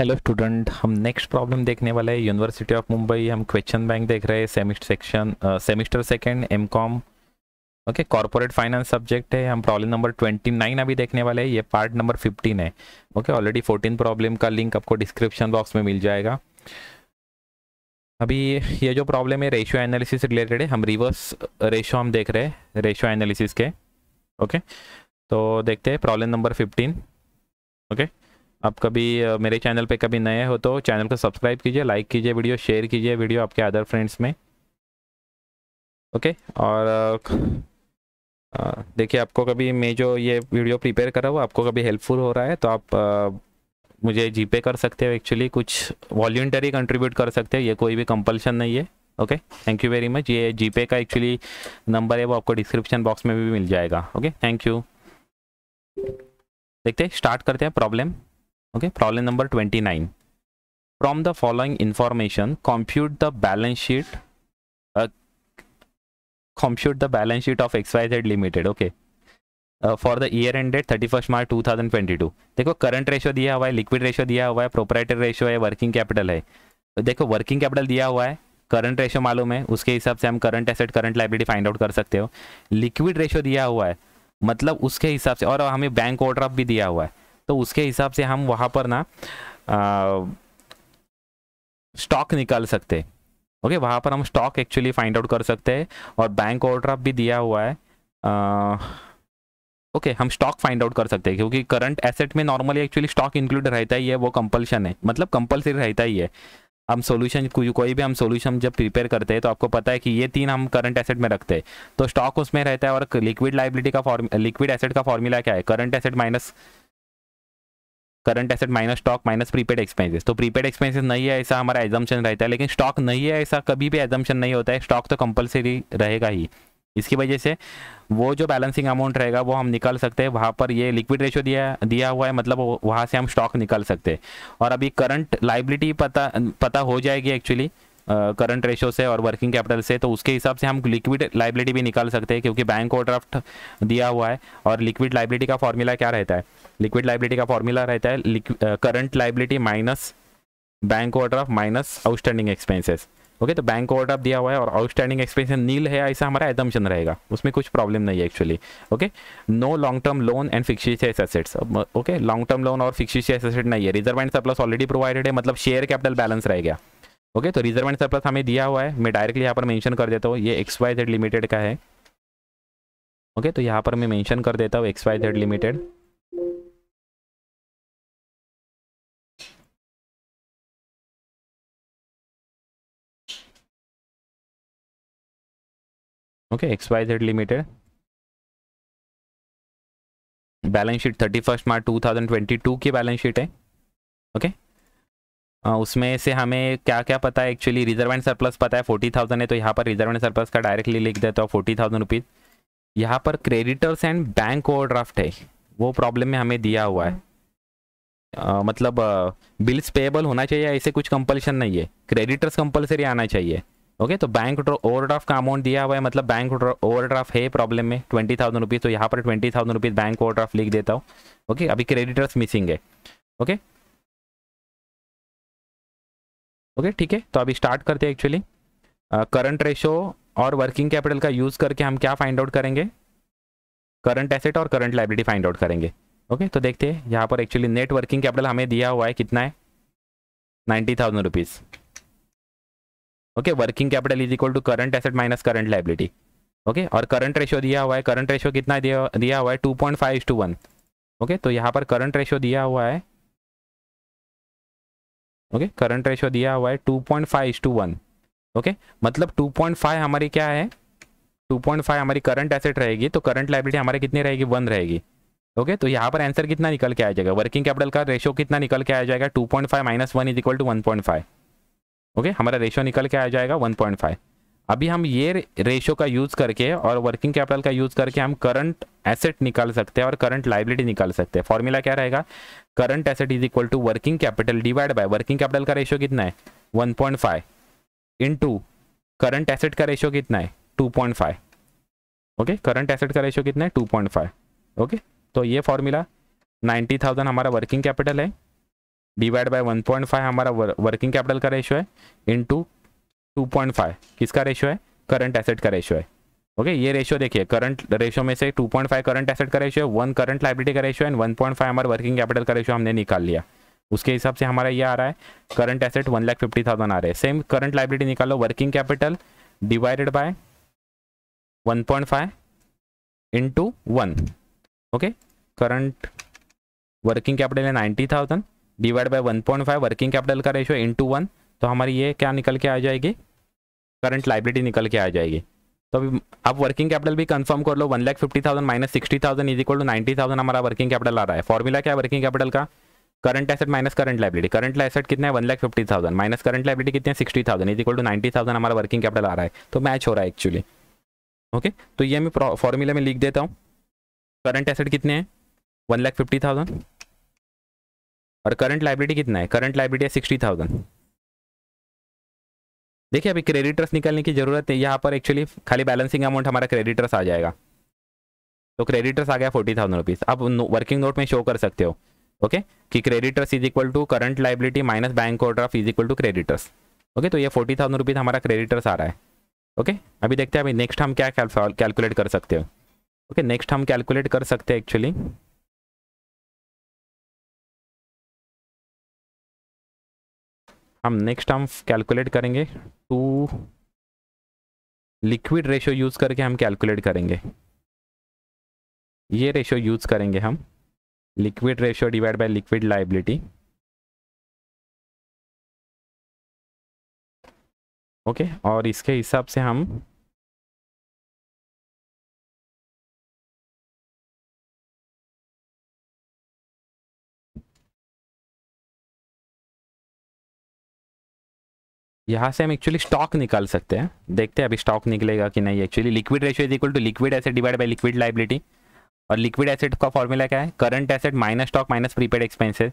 Hello student, हम next problem देखने वाले हैं यूनिवर्सिटी ऑफ मुंबई। हम क्वेश्चन बैंक देख रहे हैं semester second MCom. Okay, corporate finance subject है। हम प्रॉब्लम नंबर 29 अभी देखने वाले हैं। ये पार्ट नंबर 15 है। ओके, ऑलरेडी 14 प्रॉब्लम का लिंक आपको डिस्क्रिप्शन बॉक्स में मिल जाएगा। अभी ये जो प्रॉब्लम है रेशियो एनालिसिस रिलेटेड है। हम रिवर्स रेशियो हम देख रहे हैं रेशियो एनालिसिस के। ओके, तो देखते हैं प्रॉब्लम नंबर 15। ओके, आप कभी मेरे चैनल पे कभी नए हो तो चैनल को सब्सक्राइब कीजिए, लाइक कीजिए, वीडियो शेयर कीजिए वीडियो आपके अदर फ्रेंड्स में। ओके, और देखिए, आपको कभी मैं जो ये वीडियो प्रिपेयर कर रहा हूँ आपको कभी हेल्पफुल हो रहा है तो आप मुझे जीपे कर सकते हो। एक्चुअली कुछ वॉल्यूंटरी कंट्रीब्यूट कर सकते हो, ये कोई भी कंपल्शन नहीं है। Okay, thank you very much. ये जीपे का एक्चुअली नंबर है, वो आपको डिस्क्रिप्शन बॉक्स में भी मिल जाएगा। Okay, thank you. देखते हैं, स्टार्ट करते हैं problem. Okay, problem number 29. From the following information, compute the balance sheet of XYZ Limited. Okay, for the year ended 31st March 2022. देखो, करंट रेशियो दिया हुआ है, लिक्विड रेशियो दिया हुआ है, प्रोप्राइटरी रेशियो है, वर्किंग कैपिटल है। तो देखो, वर्किंग कैपिटल दिया हुआ है, करंट रेशियो मालूम है, उसके हिसाब से हम current asset current liability find out कर सकते हो। लिक्विड रेशियो दिया हुआ है, मतलब उसके हिसाब से, और हमें बैंक ओवरड्राफ्ट भी दिया हुआ है, तो उसके हिसाब से हम वहां पर ना स्टॉक निकाल सकते हैं। ओके, वहां पर हम स्टॉक एक्चुअली फाइंड आउट कर सकते हैं, और बैंक ओवरड्राफ्ट भी दिया हुआ है। ओके, हम स्टॉक फाइंड आउट कर सकते हैं, क्योंकि करंट एसेट में नॉर्मली एक्चुअली स्टॉक इंक्लूड रहता ही है, वो कंपल्शन है, मतलब कंपल्सरी रहता ही है। हम सॉल्यूशन कोई भी हम सॉल्यूशन जब प्रिपेयर करते हैं तो आपको पता है कि ये तीन हम करंट एसेट में रखते हैं, तो स्टॉक उसमें रहता है। और लिक्विड लायबिलिटी का लिक्विड एसेट का फॉर्मूला क्या है? Current asset minus stock minus prepaid expenses. तो प्रीपेड एक्सपेंसेस नहीं है ऐसा हमारा एजम्पशन रहता है, लेकिन स्टॉक नहीं है ऐसा कभी भी एजम्पशन नहीं होता है। स्टॉक तो कंपलसरी रहेगा ही। इसकी वजह से वो जो बैलेंसिंग अमाउंट रहेगा वो हम निकाल सकते हैं। वहाँ पर ये लिक्विड रेशियो दिया हुआ है, मतलब वहाँ से हम स्टॉक निकाल सकते हैं। और अभी करंट लायबिलिटी पता हो जाएगी एक्चुअली करंट रेशियो से और वर्किंग कैपिटल से, तो उसके हिसाब से हम लिक्विड लायबिलिटी भी निकाल सकते हैं, क्योंकि बैंक ओवरड्राफ्ट दिया हुआ है। और लिक्विड लायबिलिटी का फॉर्मूला क्या रहता है? लिक्विड लायबिलिटी का फॉर्मूला रहता है current liability minus bank overdraft minus outstanding expenses. Okay, तो बैंक ओवरड्राफ्ट दिया हुआ है और आउटस्टैंडिंग एक्सपेंसेस नील है, ऐसा हमारा एजम्पशन रहेगा, उसमें कुछ प्रॉब्लम नहीं है actually. Okay, no long term loan and fixed assets. Okay, long term loan और फिक्सेड एसेट नहीं है। Reserve and surplus already provided है, मतलब शेयर कैपिटल बैलेंस रह गया। ओके, तो रिजर्व एंड सरप्लस हमें दिया हुआ है, मैं डायरेक्टली यहाँ पर मेंशन कर देता हूँ, ये XYZ लिमिटेड का है। ओके, तो यहाँ पर मैं मेंशन कर देता हूँ XYZ limited. Okay, XYZ limited balance sheet 31 मार्च 2022 की बैलेंस शीट है। ओके, उसमें से हमें क्या क्या पता है? एक्चुअली रिजर्व एंड सरप्लस पता है 40,000 है, तो यहाँ पर रिजर्व एंड सरप्लस का डायरेक्टली लिख देता हूँ 40,000 रुपीज़। यहाँ पर क्रेडिटर्स एंड बैंक ओवरड्राफ्ट है, वो प्रॉब्लम में हमें दिया हुआ है। मतलब बिल्स पेएबल होना चाहिए, ऐसे कुछ कंपल्शन नहीं है, क्रेडिटर्स कंपल्सरी आना चाहिए। ओके, तो बैंक ओवरड्राफ्ट का अमाउंट दिया हुआ है, मतलब बैंक ओवरड्राफ्ट है प्रॉब्लम में 20,000 रुपीज़, तो यहाँ पर 20,000 रुपीज़ बैंक ओवरड्राफ्ट लिख देता हूँ। ओके, अभी क्रेडिटर्स मिसिंग है। ओके ओके, ठीक है, तो अभी स्टार्ट करते हैं। एक्चुअली करंट रेशो और वर्किंग कैपिटल का यूज़ करके हम क्या फाइंड आउट करेंगे? करंट एसेट और करंट लायबिलिटी फाइंड आउट करेंगे। ओके, तो देखते हैं यहाँ पर एक्चुअली नेट वर्किंग कैपिटल हमें दिया हुआ है, कितना है? 90,000 rupees. Okay, working capital is equal to current asset minus current liability. Okay, और करंट रेशियो दिया हुआ है, करंट रेशियो कितना दिया हुआ है? 2.5:1। ओके, तो यहाँ पर करंट रेशियो दिया हुआ है, ओके, करंट रेशियो दिया हुआ है 2.5:1। ओके, मतलब 2.5 हमारी क्या है? 2.5 हमारी करंट एसेट रहेगी, तो करंट लायबिलिटी हमारी कितनी रहेगी? 1 रहेगी। ओके, तो यहाँ पर आंसर कितना निकल के आ जाएगा? वर्किंग कैपिटल का रेशियो कितना निकल के आ जाएगा? 2.5 minus 1 is equal to 1.5। Okay, हमारा रेशियो निकल के आ जाएगा 1.5। अभी हम ये रेशियो का यूज़ करके और वर्किंग कैपिटल का यूज़ करके हम करंट एसेट निकाल सकते हैं और करंट लायबिलिटी निकाल सकते हैं। फॉर्मूला क्या रहेगा? Current asset is equal to working capital divide by working capital का रेशियो कितना है? 1.5 इंटू करंट एसेट का रेशियो कितना है? 2.5। ओके, करंट एसेट का रेशियो कितना है? 2.5। ओके, तो ये फॉर्मूला 90,000 हमारा वर्किंग कैपिटल है, डिवाइड बाय 1.5 हमारा वर्किंग कैपिटल का रेशियो है, इनटू 2.5 किसका रेशियो है, करंट एसेट का रेशियो है। ओके ये रेशियो देखिए, करंट रेशियो में से 2.5 करंट एसेट का रेशियो है, 1 करंट लाइबिलिटी का रेशियो है, 1.5 हमारा वर्किंग कैपिटल का रेशियो हमने निकाल लिया। उसके हिसाब से हमारा ये आ रहा है, करंट एसेट 1,50,000 आ रहे हैं। सेम करंट लाइबिलिटी निकालो, working capital divided by 1.5 into 1। Okay current working capital है 90,000 डिवाइड बाय 1.5 वर्किंग कैपिटल का रेशियो इंटू 1, तो हमारी ये क्या निकल के आ जाएगी, करंट लाइबिलिटी निकल के आ जाएगी। तो अभी आप वर्किंग कैपिटल भी कंफर्म कर लो, 1,50,000 माइनस 60,000 इज इक्वल टू 90,000 हमारा वर्किंग कैपिटल आ रहा है। फॉर्मूला क्या है वर्किंग कैपिटल का, current asset minus current liability. Current asset कितना है 1,50,000 माइनस करंट लाइबिलिटी कितने 60,000 इज इक्वल टू 90,000 हमारा वर्किंग कैपिटल आ रहा है। तो मैच हो रहा है एक्चुअली। ओके तो ये मैं फॉर्मूला में लिख देता हूँ, करंट एसेट कितने हैं 1,50,000 और करंट लाइबिलिटी कितना है, करंट लाइबिलिटी है 60,000। देखिए अभी क्रेडिटर्स निकालने की जरूरत है, यहाँ पर एक्चुअली खाली बैलेंसिंग अमाउंट हमारा क्रेडिटर्स आ जाएगा। तो क्रेडिटर्स आ गया 40,000 रुपीज़। आप वर्किंग नोट में शो कर सकते हो ओके कि creditors is equal to current liability minus bank overdraft is equal to creditors. Okay तो ये 40,000 रुपीज़ हमारा क्रेडिटर्स आ रहा है। ओके अभी देखते हैं अभी नेक्स्ट हम क्या कैलकुलेट कर सकते हो। ओके नेक्स्ट हम कैलकुलेट कर सकते हैं एक्चुअली, हम कैलकुलेट करेंगे टू लिक्विड रेशियो यूज करके हम कैलकुलेट करेंगे। ये रेशियो यूज करेंगे हम, liquid ratio divide by liquid liability. Okay और इसके हिसाब से हम यहाँ से हम एक्चुअली स्टॉक निकाल सकते हैं। देखते हैं अभी स्टॉक निकलेगा कि नहीं। Actually liquid ratio is equal to liquid asset divide by liquid liability. और लिक्विड एसेट का फॉर्मूला क्या है, current asset minus stock minus prepaid expenses.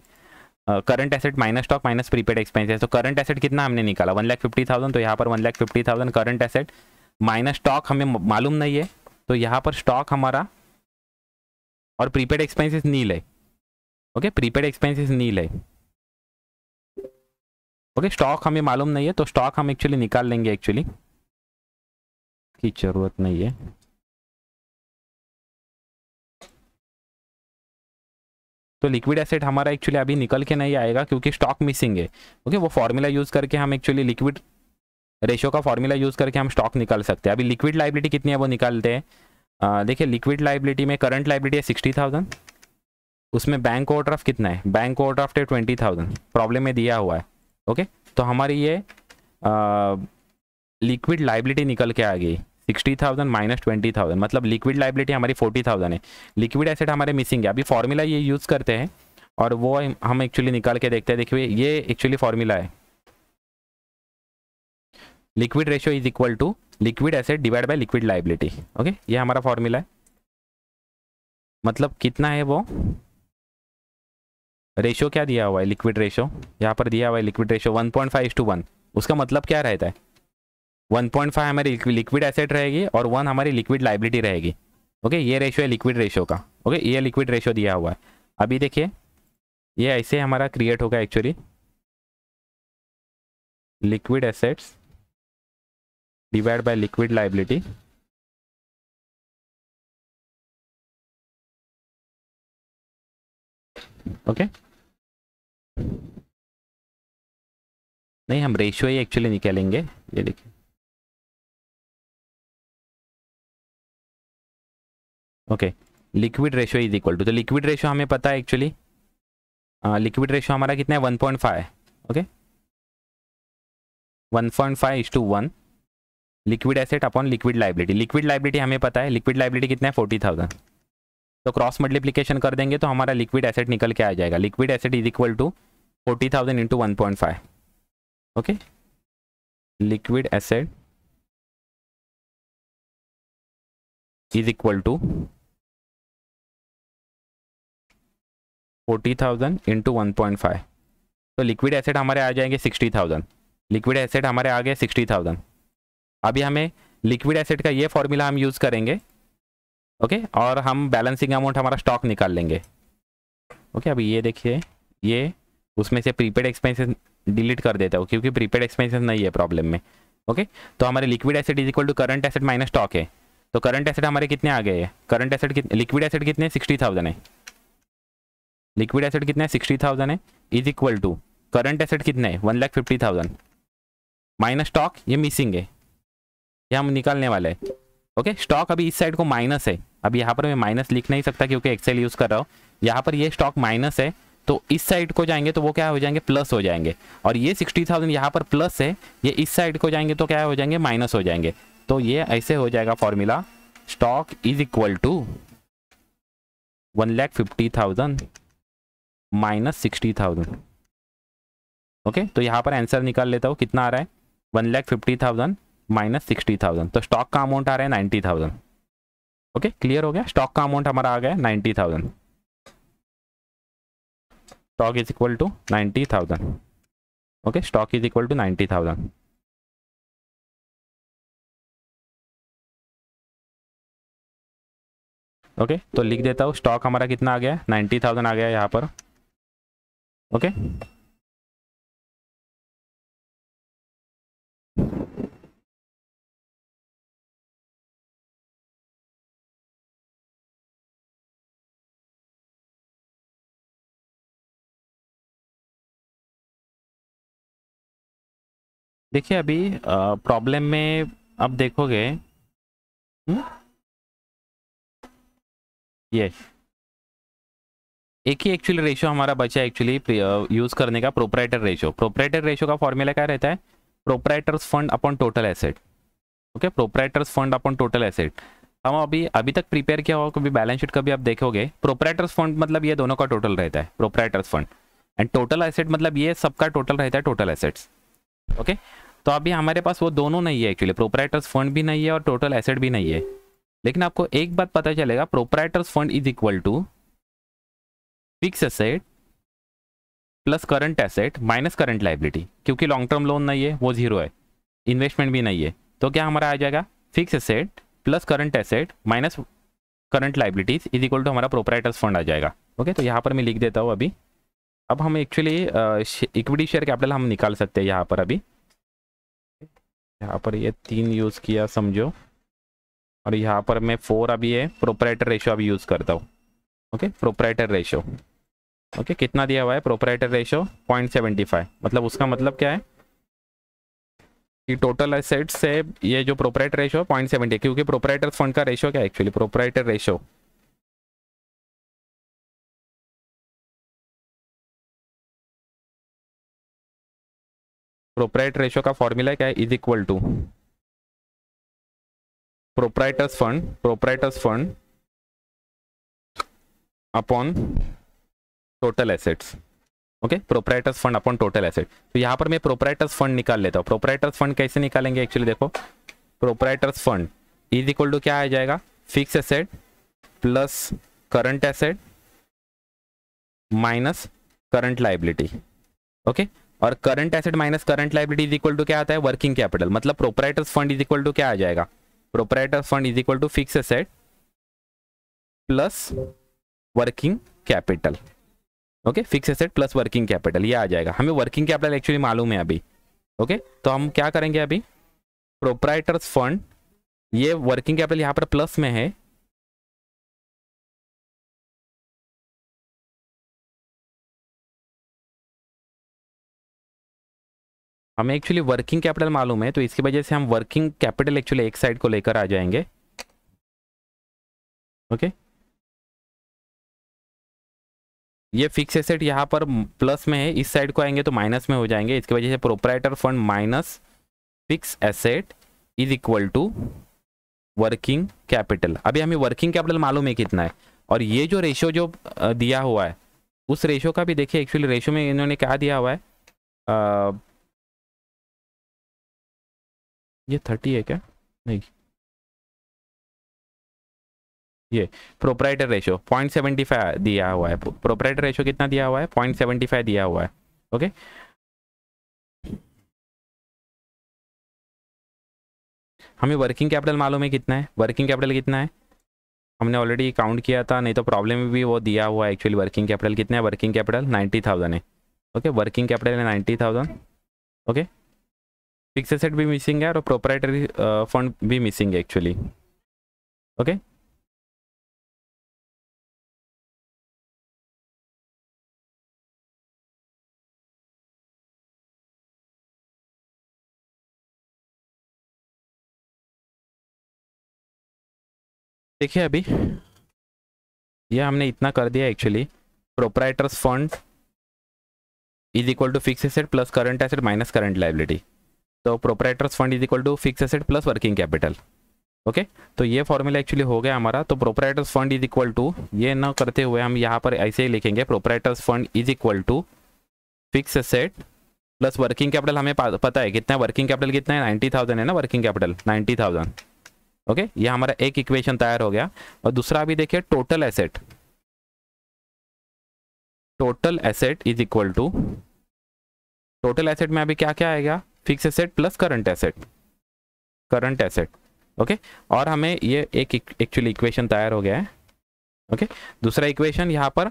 Current asset minus stock minus prepaid expenses. तो करंट एसेट कितना हमने निकाला 1,50,000, तो यहाँ पर 1,50,000 करंट एसेट माइनस स्टॉक हमें मालूम नहीं है, तो यहाँ पर स्टॉक हमारा और प्रीपेड एक्सपेंसेस नील है। ओके प्रीपेड एक्सपेंसेस नील है। ओके स्टॉक हमें मालूम नहीं है, तो स्टॉक हम एक्चुअली निकाल लेंगे, एक्चुअली की जरूरत नहीं है। तो लिक्विड एसेट हमारा एक्चुअली अभी निकल के नहीं आएगा क्योंकि स्टॉक मिसिंग है। ओके वो फॉर्मूला यूज करके हम एक्चुअली लिक्विड रेशियो का फॉर्मूला यूज करके हम स्टॉक निकाल सकते हैं। अभी लिक्विड लाइबिलिटी कितनी है वो निकालते हैं। देखिए लिक्विड लाइबिलिटी में करंट लाइबिलिटी है 60,000, उसमें बैंक ओवरड्राफ्ट कितना है, बैंक ओवरड्राफ्ट है 20,000, प्रॉब्लम में दिया हुआ है। ओके तो हमारी ये लिक्विड लाइबिलिटी निकल के आ गई 60,000 माइनस 20,000, मतलब लिक्विड लाइबिलिटी हमारी 40,000 है। लिक्विड एसेट हमारे मिसिंग है। अभी फॉर्मूला ये यूज़ करते हैं और वो हम एक्चुअली निकाल के देखते हैं। देखिए ये एक्चुअली फॉर्मूला है, liquid ratio is equal to liquid asset divide by liquid liability. Okay ये हमारा फॉर्मूला है। मतलब कितना है वो रेशियो, क्या दिया हुआ है लिक्विड रेशियो, यहाँ पर दिया हुआ है लिक्विड रेशियो 1.5:1। उसका मतलब क्या रहता है 1.5 हमारी लिक्विड एसेट रहेगी और 1 हमारी लिक्विड लाइबिलिटी रहेगी। ओके ये रेशियो है लिक्विड रेशियो का। ओके ये लिक्विड रेशियो दिया हुआ है। अभी देखिए ये ऐसे हमारा क्रिएट होगा actually, liquid assets divide by liquid liability. Okay नहीं हम रेशियो ही एक्चुअली निकालेंगे। ये देखिए okay liquid ratio is equal to, तो लिक्विड रेशियो हमें पता है एक्चुअली, लिक्विड रेशियो हमारा कितना है 1.5 है। Okay 1.5:1 liquid asset upon liquid liability. Liquid liability हमें पता है, लिक्विड लाइबिलिटी कितना है 40,000, तो क्रॉस मल्टीप्लिकेशन कर देंगे तो हमारा लिक्विड एसेट निकल के आ जाएगा। Liquid asset is equal to 40,000 into 1.5। Okay liquid asset is equal to 40,000 into 1.5, तो लिक्विड एसेट हमारे आ जाएंगे 60,000। लिक्विड एसेट हमारे आ गए 60,000। अभी हमें लिक्विड एसेट का ये फॉर्मूला हम यूज़ करेंगे। ओके और हम बैलेंसिंग अमाउंट हमारा स्टॉक निकाल लेंगे। ओके अभी ये देखिए ये उसमें से प्रीपेड एक्सपेंसेस डिलीट कर देता हूँ क्योंकि प्रीपेड एक्सपेंसेस नहीं है प्रॉब्लम में। ओके, तो हमारे liquid asset is equal to current asset minus stock है। तो करंट एसेट हमारे कितने आ गए हैं, करंट एसेट कितने, लिक्विड एसेट कितने 60,000 है, लिक्विड एसेट कितने 60,000 है, is equal to current asset कितने 1,50,000 माइनस स्टॉक, ये मिसिंग है, ये हम निकालने वाले हैं। ओके, स्टॉक अभी इस साइड को माइनस है, अब यहाँ पर मैं माइनस लिख नहीं सकता क्योंकि एक्सेल यूज कर रहा हूँ। यहाँ पर ये स्टॉक माइनस है तो इस साइड को जाएंगे तो वो क्या हो जाएंगे, प्लस हो जाएंगे। और ये 60,000 यहाँ पर प्लस है, ये इस साइड को जाएंगे तो क्या हो जाएंगे, माइनस हो जाएंगे। तो ये ऐसे हो जाएगा formula, stock is equal to 1,50,000 minus 60,000। Okay, तो यहाँ पर आंसर निकाल लेता हूँ, कितना आ रहा है 1,50,000 माइनस 60,000। तो स्टॉक का अमाउंट आ रहा है 90,000। ओके, क्लियर हो गया, स्टॉक का अमाउंट हमारा आ गया 90,000। Stock is equal to 90,000। Okay, stock is equal to 90,000। Okay, तो लिख देता हूँ, स्टॉक हमारा कितना आ गया 90,000 आ गया यहाँ पर। ओके, देखिए अभी प्रॉब्लम में अब देखोगे, ये एक ही एक्चुअली रेशो हमारा बचा है एक्चुअली यूज करने का, प्रोप्राइटर रेशो। प्रोप्राइटर रेशो का फॉर्मूला क्या रहता है, proprietors fund upon total asset. Okay, proprietors fund upon total asset. हम अभी तक प्रिपेयर किया होगा, कभी बैलेंस शीट कभी आप देखोगे, प्रोप्राइटर्स फंड मतलब ये दोनों का टोटल रहता है, proprietors fund, and total asset मतलब ये सबका टोटल रहता है, टोटल एसेट्स। ओके, तो अभी हमारे पास वो दोनों नहीं है एक्चुअली, प्रोप्राइटर्स फंड भी नहीं है और टोटल एसेट भी नहीं है। लेकिन आपको एक बात पता चलेगा, proprietors fund is equal to fix asset plus current asset minus current liability, क्योंकि लॉन्ग टर्म लोन नहीं है, वो जीरो है, इन्वेस्टमेंट भी नहीं है, तो क्या हमारा आ जाएगा fix asset plus current asset minus current liabilities is equal to हमारा प्रोप्राइटर्स फंड आ जाएगा। ओके, तो यहाँ पर मैं लिख देता हूँ अभी। अब हम एक्चुअली इक्विटी शेयर कैपिटल हम निकाल सकते हैं यहाँ पर। अभी यहाँ पर ये 3 यूज़ किया समझो, और यहाँ पर मैं 4 अभी है प्रोप्राइटर रेशो अभी यूज़ करता हूँ। ओके, प्रोप्राइटर रेशो ओके, कितना दिया हुआ है प्रोप्राइटर रेशो 0.75, मतलब उसका मतलब क्या है कि टोटल एसेट से ये जो प्रोप्राइटर रेशो 0.70, क्योंकि प्रोप्राइटर फंड का रेशो क्या है actually, proprietor ratio proprietor ratio का फॉर्मूला क्या है, is equal to proprietors fund upon total assets. Okay, proprietors fund upon total asset. तो यहाँ पर मैं प्रोप्राइटर्स फंड निकाल लेता हूँ। प्रोप्राइटर्स फंड कैसे निकालेंगे एक्चुअली, देखो proprietors fund is equal to क्या आ जाएगा, fix asset plus current asset minus current liability. Okay, और current asset minus current liability is equal to क्या आता है, वर्किंग कैपिटल। मतलब proprietors fund is equal to क्या आ जाएगा, proprietors fund is equal to fix asset plus working capital. Okay, fix asset plus working capital, ये आ जाएगा। हमें वर्किंग कैपिटल एक्चुअली मालूम है अभी। ओके, तो हम क्या करेंगे अभी, प्रोप्राइटर्स फंड, ये वर्किंग कैपिटल यहाँ पर प्लस में है, हमें एक्चुअली वर्किंग कैपिटल मालूम है, तो इसकी वजह से हम वर्किंग कैपिटल एक्चुअली एक साइड को लेकर आ जाएंगे। ओके, ये फिक्स एसेट यहाँ पर प्लस में है, इस साइड को आएंगे तो माइनस में हो जाएंगे। इसकी वजह से proprietor fund minus fix asset is equal to working capital. अभी हमें वर्किंग कैपिटल मालूम है कितना है, और ये जो रेशो जो दिया हुआ है उस रेशो का भी देखिए, एक्चुअली रेशो में इन्होंने क्या दिया हुआ है, ये 30 है क्या, नहीं, ये प्रोप्राइटर रेशो 0.75 दिया हुआ है। प्रोप्राइटर रेशो कितना दिया हुआ है, 0.75 दिया हुआ है। ओके, हमें वर्किंग कैपिटल मालूम है कितना है, वर्किंग कैपिटल कितना है हमने ऑलरेडी काउंट किया था, नहीं तो प्रॉब्लम में भी वो दिया हुआ है एक्चुअली। वर्किंग कैपिटल कितना है, वर्किंग कैपिटल 90,000 है। ओके, वर्किंग कैपिटल है 90,000। ओके, फिक्स एसेट भी मिसिंग है और प्रोप्राइटरी फंड भी मिसिंग है एक्चुअली। ओके, देखिए अभी ये हमने इतना कर दिया actually. Proprietors fund is equal to fix asset plus current asset minus current liability. तो proprietors fund is equal to fix asset plus working capital. Okay, तो ये फॉर्मूला एक्चुअली हो गया हमारा। तो proprietors fund is equal to, ये ना करते हुए हम यहाँ पर ऐसे ही लिखेंगे, proprietors fund is equal to fix asset plus working capital. हमें पता है कितना है वर्किंग कैपिटल, कितना है 90,000 है ना वर्किंग कैपिटल 90,000। ओके, ये हमारा एक इक्वेशन तैयार हो गया। और दूसरा अभी देखिए total asset, total asset is equal to, total asset में अभी क्या क्या आएगा, fix asset plus current asset, current asset. Okay, और हमें ये एक एक्चुअली इक्वेशन तैयार हो गया है। ओके, दूसरा इक्वेशन यहाँ पर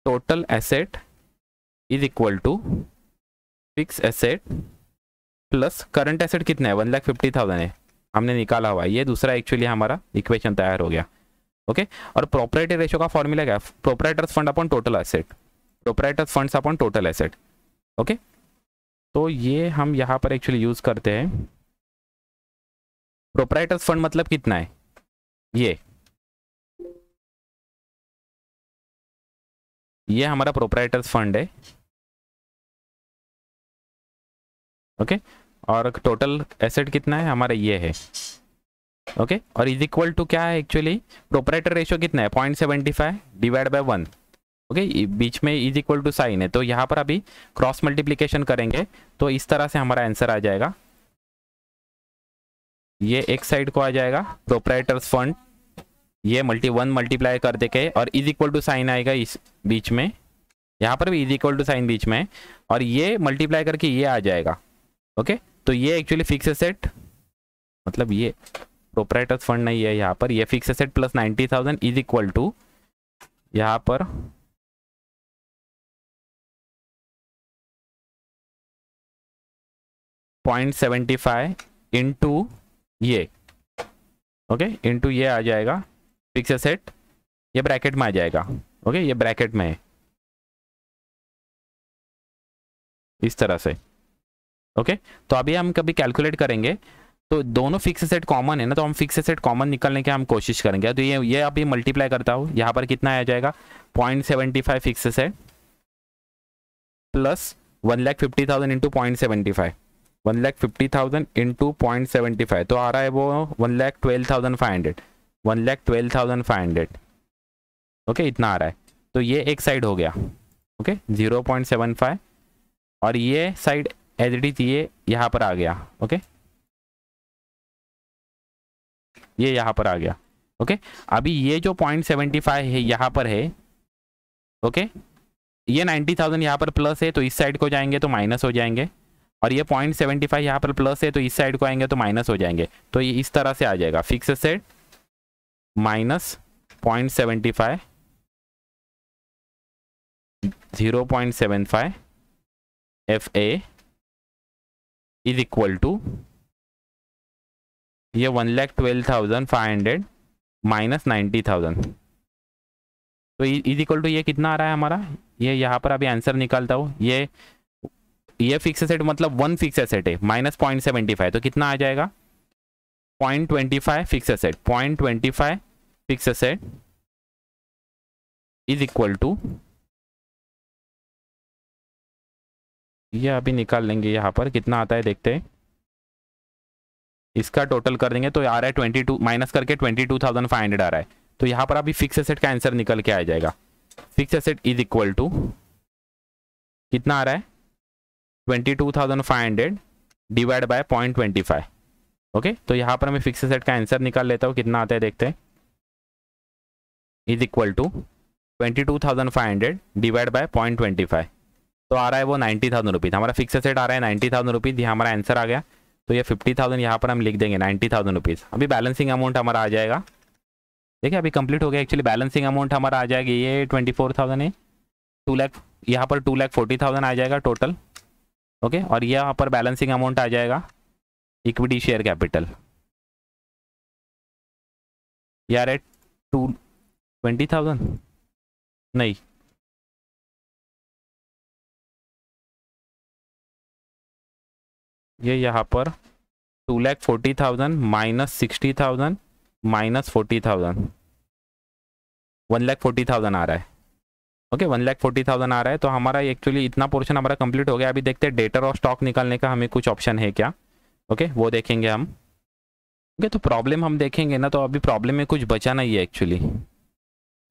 total asset is equal to fix asset plus current asset कितना है 1,50,000 है, हमने निकाला हुआ है। ये दूसरा एक्चुअली हमारा इक्वेशन तैयार हो गया। ओके, और प्रोप्राइटरी रेशियो का फॉर्मूला क्या है, proprietors fund upon total asset, proprietors funds upon total asset. Okay, तो ये हम यहाँ पर एक्चुअली यूज करते हैं। प्रोप्राइटर्स फंड मतलब कितना है, ये हमारा प्रोप्राइटर्स फंड है। ओके, और टोटल एसेट कितना है हमारा, ये है। ओके, और इज इक्वल टू क्या है एक्चुअली, प्रोप्राइटर रेशियो कितना है 0.75 डिवाइड बाय 1। ओके, बीच में इज इक्वल टू साइन है, तो यहाँ पर अभी क्रॉस मल्टीप्लीकेशन करेंगे तो इस तरह से हमारा आंसर आ जाएगा। ये एक साइड को आ जाएगा प्रोप्राइटर्स फंड, ये 1 मल्टीप्लाई कर देके, और इज इक्वल टू साइन आएगा इस बीच में, यहाँ पर भी इज इक्वल टू साइन बीच में, और ये मल्टीप्लाई करके ये आ जाएगा। ओके, तो ये एक्चुअली फिक्स एसेट, मतलब ये प्रोप्राइटर्स फंड नहीं है यहाँ पर, ये fix asset plus 90,000 is equal to यहाँ पर 0.75 इंटू ये, ओके, इंटू ये आ जाएगा फिक्स एसेट, ये ब्रैकेट में आ जाएगा। ओके, ये ब्रैकेट में है इस तरह से। ओके, तो अभी हम कभी कैलकुलेट करेंगे तो दोनों फिक्स एसेट कॉमन है ना, तो हम फिक्स एसेट कॉमन निकालने की हम कोशिश करेंगे। तो ये अभी मल्टीप्लाई करता हूँ, यहाँ पर कितना आ जाएगा 0.75 fix asset plus 1,50,000 into 0.75, 1,50,000 into 0.75, तो आ रहा है वो 1,12,500, 1,12,500। ओके, इतना आ रहा है। तो ये एक साइड हो गया। ओके, 0.75, और ये साइड एज इट इज ये यहाँ पर आ गया। ओके, ये यहाँ पर आ गया। ओके, अभी ये जो 0.75 है यहाँ पर है। ओके, ये 90,000 यहाँ पर प्लस है तो इस साइड को जाएंगे तो माइनस हो जाएंगे, और ये 0.75 यहाँ पर प्लस है तो इस साइड को आएंगे तो माइनस हो जाएंगे। तो ये इस तरह से आ जाएगा fix asset minus 0.75, 0.75 FA is equal to ये 1,12,500 माइनस 90,000। तो इज इक्वल टू ये कितना आ रहा है हमारा, ये यहाँ पर अभी आंसर निकालता हूँ। ये फिक्स एसेट मतलब 1 फिक्स एसेट है माइनस 0.75, तो कितना आ जाएगा 0.25 fix asset, 0.25 fix asset is equal to, ये अभी निकाल लेंगे यहाँ पर कितना आता है देखते हैं। इसका टोटल कर देंगे तो आ रहा है 22 माइनस करके 22,500 आ रहा है। तो यहाँ पर अभी फिक्स एसेट का आंसर निकल के आ जाएगा। Fix asset is equal to कितना आ रहा है 22,500 डिवाइड बाय 0.25। ओके, तो यहाँ पर मैं फिक्स एसेट का आंसर निकाल लेता हूँ, कितना आता है देखते हैं। Is equal to 22,500 divide by 0.25, तो आ रहा है वो 90,000 रुपीज़। हमारा फिक्स एसेट आ रहा है 90,000 रुपीज़, ये हमारा आंसर आ गया। तो ये 50,000 यहाँ पर हम लिख देंगे, 90,000 रुपीज़। अभी बैलेंसिंग अमाउंट हमारा आ जाएगा, देखिए अभी कंप्लीट हो गया। एक्चुअली बैलेंसिंग अमाउंट हमारा आ जाएगी, ये 24,000 है, 2 लाख यहाँ पर 2,40,000 आ जाएगा टोटल। ओके, और यहाँ पर बैलेंसिंग अमाउंट आ जाएगा इक्विटी शेयर कैपिटल, यार है 220,000 नहीं, ये यहाँ पर 2,40,000 माइनस 60,000 माइनस 40,000, 1,40,000 आ रहा है। ओके, 1,40,000 आ रहा है। तो हमारा एक्चुअली इतना पोर्शन हमारा कंप्लीट हो गया। अभी देखते हैं डेटर और स्टॉक निकालने का हमें कुछ ऑप्शन है क्या। ओके, वो देखेंगे हम। ओके, तो प्रॉब्लम हम देखेंगे ना, तो अभी प्रॉब्लम में कुछ बचा नहीं है एक्चुअली।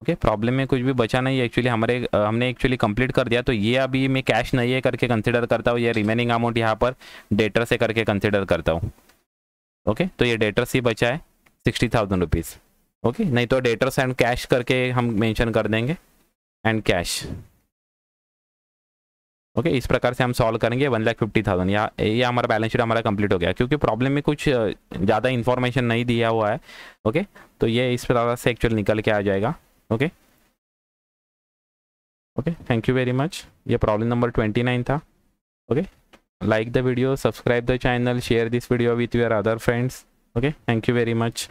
ओके, प्रॉब्लम में कुछ भी बचा नहीं है एक्चुअली, हमने एक्चुअली कंप्लीट कर दिया। तो ये अभी मैं कैश नहीं है करके कंसिडर करता हूँ, ये रिमेनिंग अमाउंट यहाँ पर डेटर से करके कंसिडर करता हूँ। ओके, तो ये डेटर से बचा है 60,000 रुपीज़। ओके, नहीं तो डेटर्स एंड कैश करके हम मेंशन कर देंगे, एंड कैश। ओके, इस प्रकार से हम सॉल्व करेंगे 1,50,000। या ये हमारा बैलेंस शीट हमारा कंप्लीट हो गया, क्योंकि प्रॉब्लम में कुछ ज़्यादा इन्फॉर्मेशन नहीं दिया हुआ है। ओके, तो ये इस प्रकार से एक्चुअल निकल के आ जाएगा। Okay okay, thank you very much. ये प्रॉब्लम नंबर 29 था। Okay, like the video, subscribe the channel, share this video with your other friends. Okay, thank you very much.